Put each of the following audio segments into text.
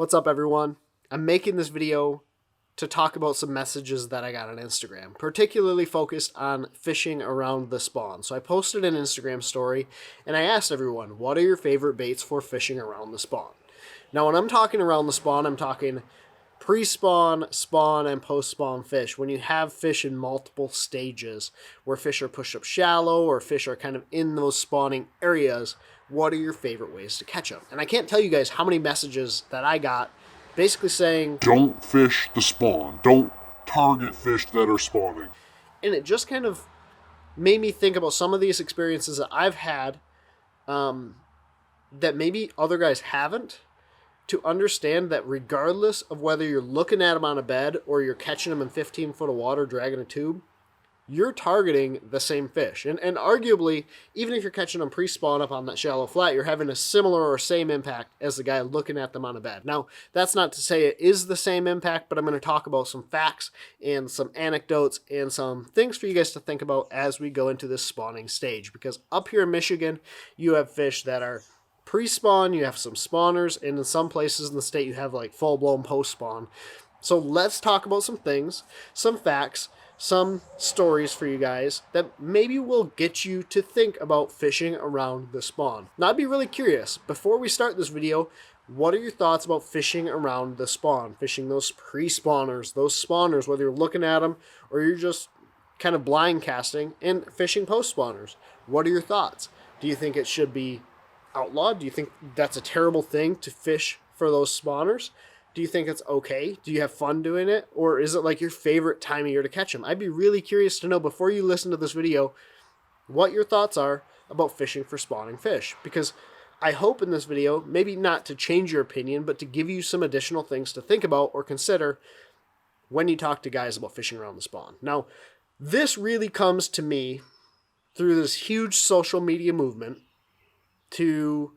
What's up, everyone? I'm making this video to talk about some messages that I got on Instagram, particularly focused on fishing around the spawn. So I posted an Instagram story and I asked everyone, what are your favorite baits for fishing around the spawn? Now, when I'm talking around the spawn, I'm talking pre-spawn, spawn, and post-spawn fish. When you have fish in multiple stages, where fish are pushed up shallow or fish are kind of in those spawning areas, what are your favorite ways to catch them? And I can't tell you guys how many messages that I got basically saying, don't fish the spawn. Don't target fish that are spawning. And it just kind of made me think about some of these experiences that I've had that maybe other guys haven't, to understand that regardless of whether you're looking at them on a bed or you're catching them in 15 foot of water dragging a tube, you're targeting the same fish. And arguably, even if you're catching them pre-spawn up on that shallow flat, you're having a similar or same impact as the guy looking at them on a bed. Now, that's not to say it is the same impact, but I'm going to talk about some facts and some anecdotes and some things for you guys to think about as we go into this spawning stage. Because up here in Michigan, you have fish that are pre-spawn, you have some spawners, and in some places in the state, you have like full-blown post-spawn. So let's talk about some things, some facts, some stories for you guys that maybe will get you to think about fishing around the spawn. Now, I'd be really curious, before we start this video, what are your thoughts about fishing around the spawn? Fishing those pre-spawners, those spawners, whether you're looking at them or you're just kind of blind casting, and fishing post-spawners. What are your thoughts? Do you think it should be outlawed? Do you think that's a terrible thing to fish for those spawners? Do you think it's okay? Do you have fun doing it? Or is it like your favorite time of year to catch them? I'd be really curious to know, before you listen to this video, what your thoughts are about fishing for spawning fish. Because I hope in this video, maybe not to change your opinion, but to give you some additional things to think about or consider when you talk to guys about fishing around the spawn. Now, this really comes to me through this huge social media movement to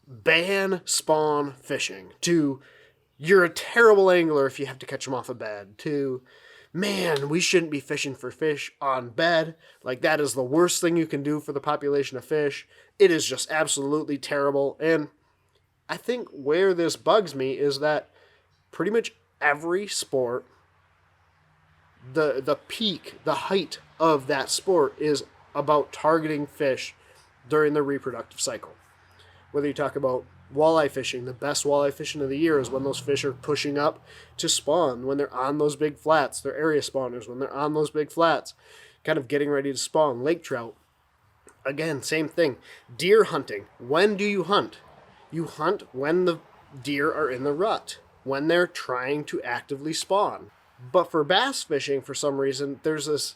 ban spawn fishing, to you're a terrible angler if you have to catch them off a bed, to, man, we shouldn't be fishing for fish on bed. Like, that is the worst thing you can do for the population of fish. It is just absolutely terrible. And I think where this bugs me is that pretty much every sport, the peak, the height of that sport is about targeting fish during the reproductive cycle. Whether you talk about walleye fishing, the best walleye fishing of the year is when those fish are pushing up to spawn, when they're on those big flats, they're area spawners, when they're on those big flats, kind of getting ready to spawn. Lake trout, again, same thing. Deer hunting, when do you hunt? You hunt when the deer are in the rut, when they're trying to actively spawn. But for bass fishing, for some reason, there's this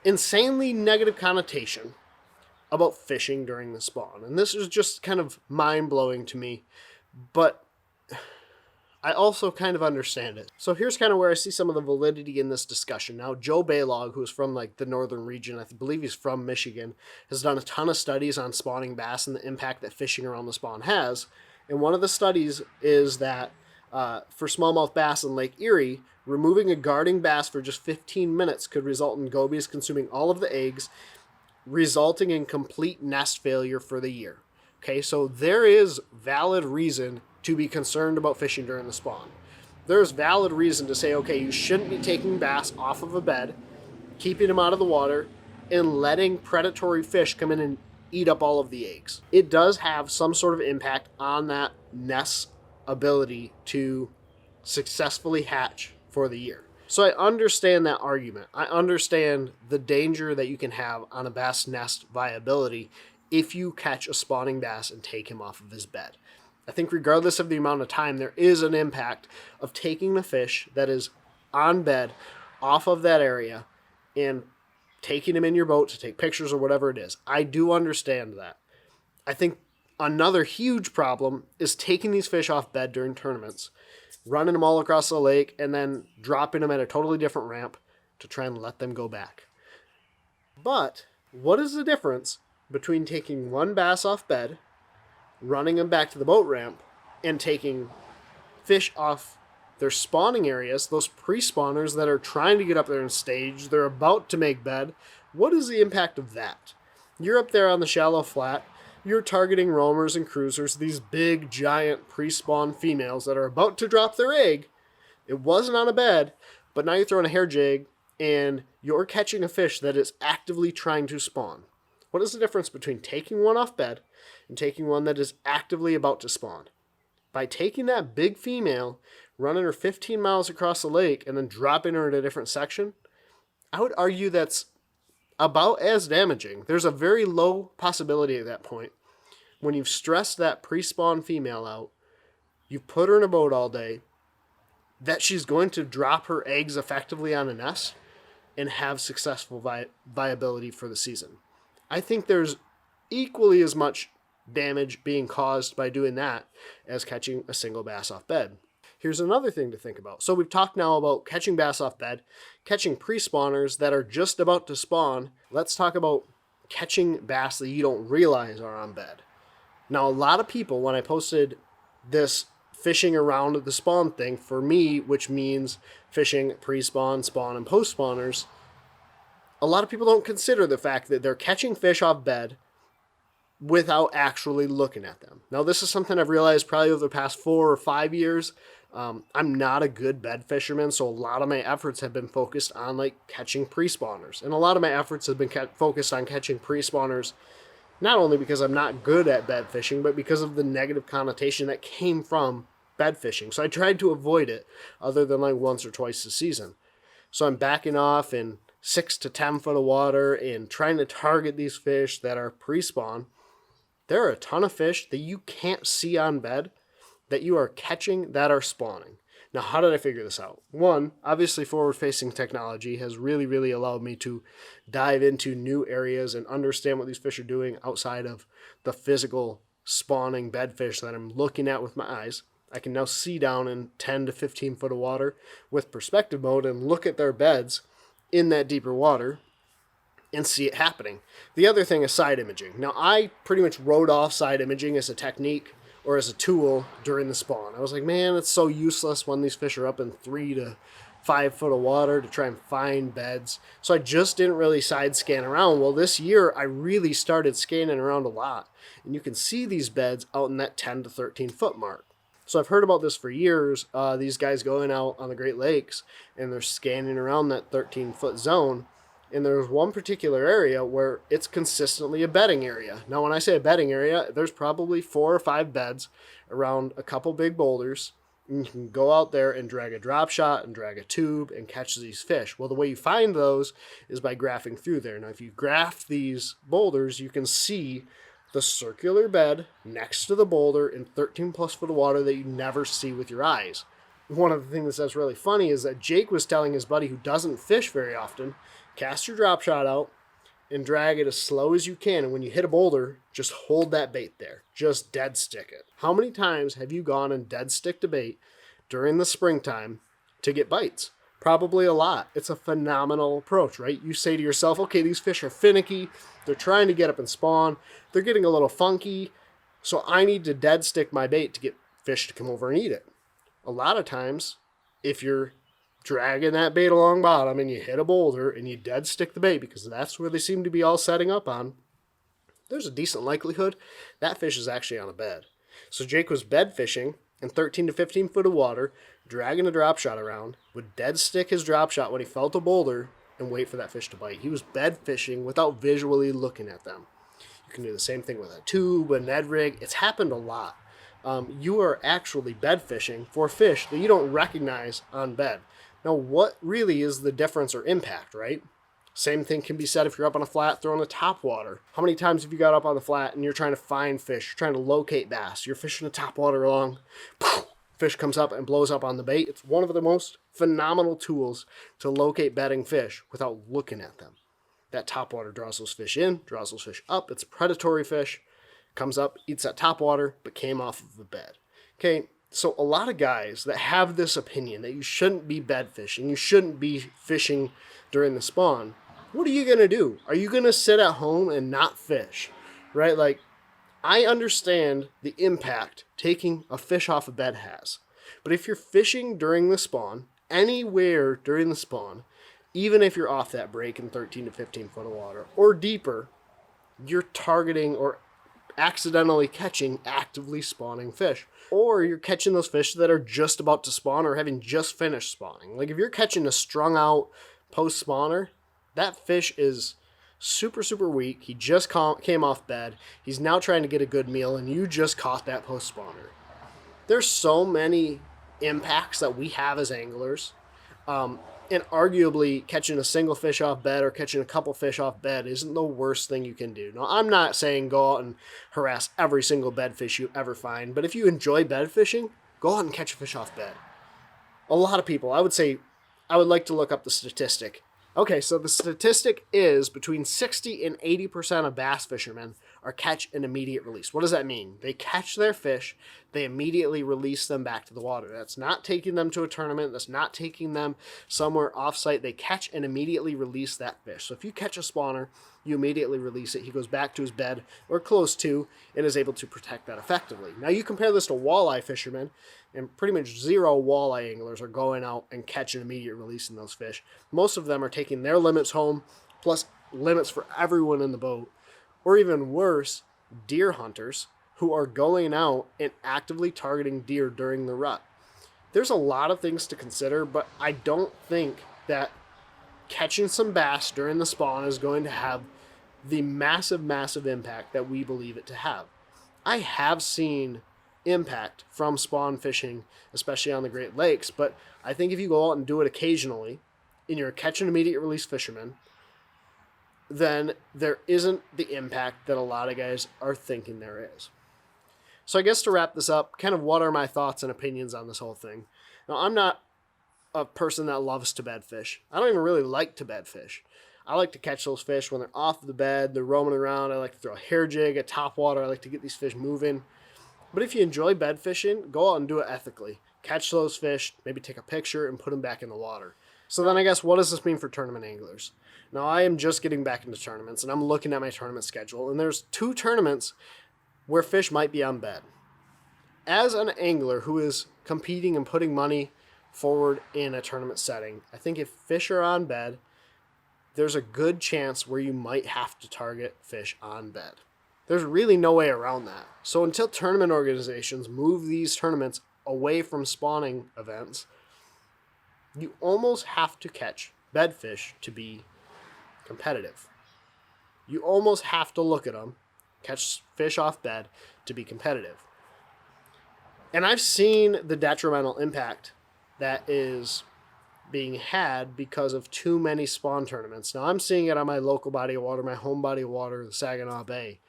insanely negative connotation about fishing during the spawn. And this is just kind of mind-blowing to me, but I also kind of understand it. So here's kind of where I see some of the validity in this discussion. Now, Joe Baylog, who's from like the northern region, I believe he's from Michigan, has done a ton of studies on spawning bass and the impact that fishing around the spawn has. And one of the studies is that for smallmouth bass in Lake Erie, removing a guarding bass for just 15 minutes could result in gobies consuming all of the eggs, resulting in complete nest failure for the year. Okay, so there is valid reason to be concerned about fishing during the spawn. There's valid reason to say, okay, you shouldn't be taking bass off of a bed, keeping them out of the water, and letting predatory fish come in and eat up all of the eggs. It does have some sort of impact on that nest's ability to successfully hatch for the year. So I understand that argument. I understand the danger that you can have on a bass nest viability if you catch a spawning bass and take him off of his bed. I think regardless of the amount of time, there is an impact of taking the fish that is on bed off of that area and taking him in your boat to take pictures or whatever it is. I do understand that. I think another huge problem is taking these fish off bed during tournaments, running them all across the lake, and then dropping them at a totally different ramp to try and let them go back. But what is the difference between taking one bass off bed, running them back to the boat ramp, and taking fish off their spawning areas, those pre-spawners that are trying to get up there and stage, they're about to make bed? What is the impact of that? You're up there on the shallow flat, You're targeting roamers and cruisers, these big, giant pre-spawn females that are about to drop their egg. It wasn't on a bed, but now you're throwing a hair jig and you're catching a fish that is actively trying to spawn. What is the difference between taking one off bed and taking one that is actively about to spawn? By taking that big female, running her 15 miles across the lake, and then dropping her in a different section, I would argue that's about as damaging. There's a very low possibility at that point. When you've stressed that pre-spawn female out, you've put her in a boat all day, that she's going to drop her eggs effectively on a nest and have successful viability for the season. I think there's equally as much damage being caused by doing that as catching a single bass off bed. Here's another thing to think about. So we've talked now about catching bass off bed, catching pre-spawners that are just about to spawn. Let's talk about catching bass that you don't realize are on bed. Now, a lot of people, when I posted this fishing around the spawn thing, for me, which means fishing pre-spawn, spawn, and post-spawners, a lot of people don't consider the fact that they're catching fish off bed without actually looking at them. Now, this is something I've realized probably over the past 4 or 5 years. I'm not a good bed fisherman, so a lot of my efforts have been focused on like catching pre-spawners. And a lot of my efforts have been focused on catching pre-spawners, not only because I'm not good at bed fishing, but because of the negative connotation that came from bed fishing. So I tried to avoid it other than like once or twice a season. So I'm backing off in 6 to 10 foot of water and trying to target these fish that are pre-spawn. There are a ton of fish that you can't see on bed that you are catching that are spawning. Now, how did I figure this out? One, obviously forward-facing technology has really allowed me to dive into new areas and understand what these fish are doing outside of the physical spawning bedfish that I'm looking at with my eyes. I can now see down in 10 to 15 foot of water with perspective mode and look at their beds in that deeper water and see it happening. The other thing is side imaging. Now, I pretty much wrote off side imaging as a technique or as a tool during the spawn. I was like, man, it's so useless when these fish are up in 3 to 5 foot of water to try and find beds. So I just didn't really side scan around. Well, this year I really started scanning around a lot. And you can see these beds out in that 10 to 13 foot mark. So I've heard about this for years. These guys going out on the Great Lakes and they're scanning around that 13 foot zone. And there's one particular area where it's consistently a bedding area. Now, when I say a bedding area, there's probably 4 or 5 beds around a couple big boulders. And you can go out there and drag a drop shot and drag a tube and catch these fish. Well, the way you find those is by graphing through there. Now, if you graph these boulders, you can see the circular bed next to the boulder in 13 plus foot of water that you never see with your eyes. One of the things that's really funny is that Jake was telling his buddy who doesn't fish very often, cast your drop shot out and drag it as slow as you can. And when you hit a boulder, just hold that bait there. Just dead stick it. How many times have you gone and dead sticked a bait during the springtime to get bites? Probably a lot. It's a phenomenal approach, right? You say to yourself, okay, these fish are finicky. They're trying to get up and spawn. They're getting a little funky. So I need to dead stick my bait to get fish to come over and eat it. A lot of times, if you're dragging that bait along bottom and you hit a boulder and you dead stick the bait because that's where they seem to be all setting up on, there's a decent likelihood that fish is actually on a bed. So Jake was bed fishing in 13 to 15 foot of water, dragging a drop shot around, would dead stick his drop shot when he felt a boulder and wait for that fish to bite. He was bed fishing without visually looking at them. You can do the same thing with a tube, a Ned rig. It's happened a lot. You are actually bed fishing for fish that you don't recognize on bed. Now, what really is the difference or impact, right? Same thing can be said if you're up on a flat throwing a top water. How many times have you got up on the flat and you're trying to find fish, you're trying to locate bass, you're fishing a top water along, fish comes up and blows up on the bait. It's one of the most phenomenal tools to locate bedding fish without looking at them. That top water draws those fish in, draws those fish up. It's a predatory fish, comes up, eats that top water, but came off of the bed. Okay, so a lot of guys that have this opinion that you shouldn't be bed fishing, you shouldn't be fishing during the spawn, what are you going to do? Are you going to sit at home and not fish? Right? Like, I understand the impact taking a fish off a bed has. But if you're fishing during the spawn, anywhere during the spawn, even if you're off that break in 13 to 15 foot of water or deeper, you're targeting or accidentally catching actively spawning fish. Or you're catching those fish that are just about to spawn or having just finished spawning. Like if you're catching a strung out post spawner, that fish is super, super weak. He just came off bed. He's now trying to get a good meal, and you just caught that post spawner. There's so many impacts that we have as anglers. And arguably catching a single fish off bed or catching a couple fish off bed isn't the worst thing you can do. Now, I'm not saying go out and harass every single bed fish you ever find, but if you enjoy bed fishing, go out and catch a fish off bed. A lot of people, I would say, I would like to look up the statistic. Okay, so the statistic is between 60 and 80% of bass fishermen are catch and immediate release. What does that mean? They catch their fish, they immediately release them back to the water. That's not taking them to a tournament, that's not taking them somewhere off-site. They catch and immediately release that fish. So if you catch a spawner, you immediately release it. He goes back to his bed, or close to, and is able to protect that effectively. Now you compare this to walleye fishermen, and pretty much zero walleye anglers are going out and catching immediate release in those fish. Most of them are taking their limits home, plus limits for everyone in the boat. Or even worse, deer hunters who are going out and actively targeting deer during the rut. There's a lot of things to consider, but I don't think that catching some bass during the spawn is going to have the massive, massive impact that we believe it to have. I have seen impact from spawn fishing, especially on the Great Lakes, but I think if you go out and do it occasionally, and you're a catch and immediate release fisherman, then there isn't the impact that a lot of guys are thinking there is. So I guess to wrap this up, kind of what are my thoughts and opinions on this whole thing? Now, I'm not a person that loves to bed fish. I don't even really like to bed fish. I like to catch those fish when they're off the bed, they're roaming around. I like to throw a hair jig at top water. I like to get these fish moving. But if you enjoy bed fishing, go out and do it ethically. Catch those fish, maybe take a picture and put them back in the water. So then I guess, what does this mean for tournament anglers? Now, I am just getting back into tournaments, and I'm looking at my tournament schedule, and there's 2 tournaments where fish might be on bed. As an angler who is competing and putting money forward in a tournament setting, I think if fish are on bed, there's a good chance where you might have to target fish on bed. There's really no way around that. So until tournament organizations move these tournaments away from spawning events, you almost have to catch bed fish to be competitive. You almost have to look at them, catch fish off bed to be competitive. And I've seen the detrimental impact that is being had because of too many spawn tournaments. Now I'm seeing it on my local body of water, my home body of water, the Saginaw Bay.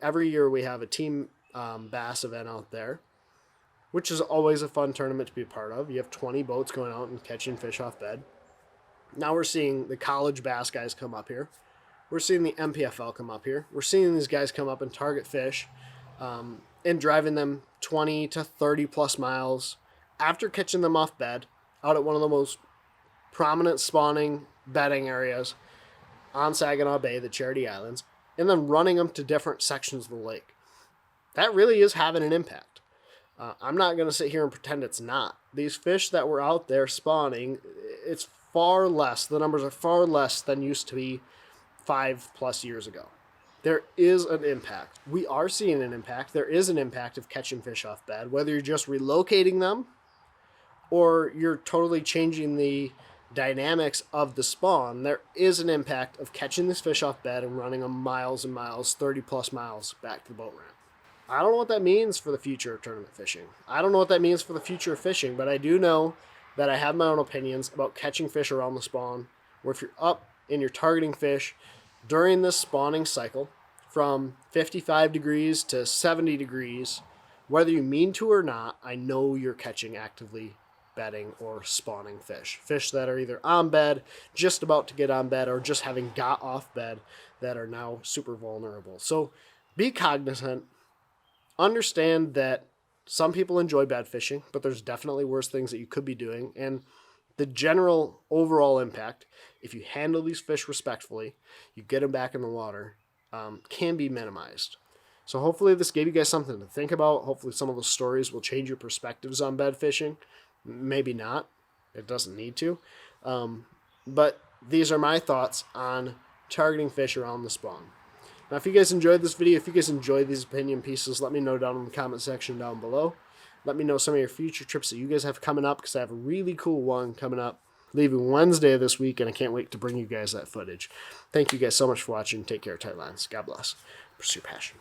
Every year we have a team bass event out there, which is always a fun tournament to be a part of. You have 20 boats going out and catching fish off bed. Now we're seeing the college bass guys come up here. We're seeing the MPFL come up here. We're seeing these guys come up and target fish and driving them 20 to 30 plus miles after catching them off bed out at one of the most prominent spawning bedding areas on Saginaw Bay, the Charity Islands, and then running them to different sections of the lake. That really is having an impact. I'm not going to sit here and pretend it's not. These fish that were out there spawning, it's far less. The numbers are far less than used to be 5+ years ago. There is an impact. We are seeing an impact. There is an impact of catching fish off bed, whether you're just relocating them or you're totally changing the dynamics of the spawn. There is an impact of catching this fish off bed and running them miles and miles, 30+ miles back to the boat ramp. I don't know what that means for the future of tournament fishing. I don't know what that means for the future of fishing, but I do know that I have my own opinions about catching fish around the spawn, where if you're up and you're targeting fish during this spawning cycle from 55 degrees to 70 degrees, whether you mean to or not, I know you're catching actively bedding or spawning fish. Fish that are either on bed, just about to get on bed, or just having got off bed that are now super vulnerable. So be cognizant. Understand that some people enjoy bed fishing, but there's definitely worse things that you could be doing. And the general overall impact, if you handle these fish respectfully, you get them back in the water, can be minimized. So hopefully this gave you guys something to think about. Hopefully some of those stories will change your perspectives on bed fishing. Maybe not. It doesn't need to. But these are my thoughts on targeting fish around the spawn. Now, if you guys enjoyed this video, if you guys enjoyed these opinion pieces, let me know down in the comment section down below. Let me know some of your future trips that you guys have coming up, because I have a really cool one coming up, leaving Wednesday of this week, and I can't wait to bring you guys that footage. Thank you guys so much for watching. Take care, tight lines. God bless. Pursue passion.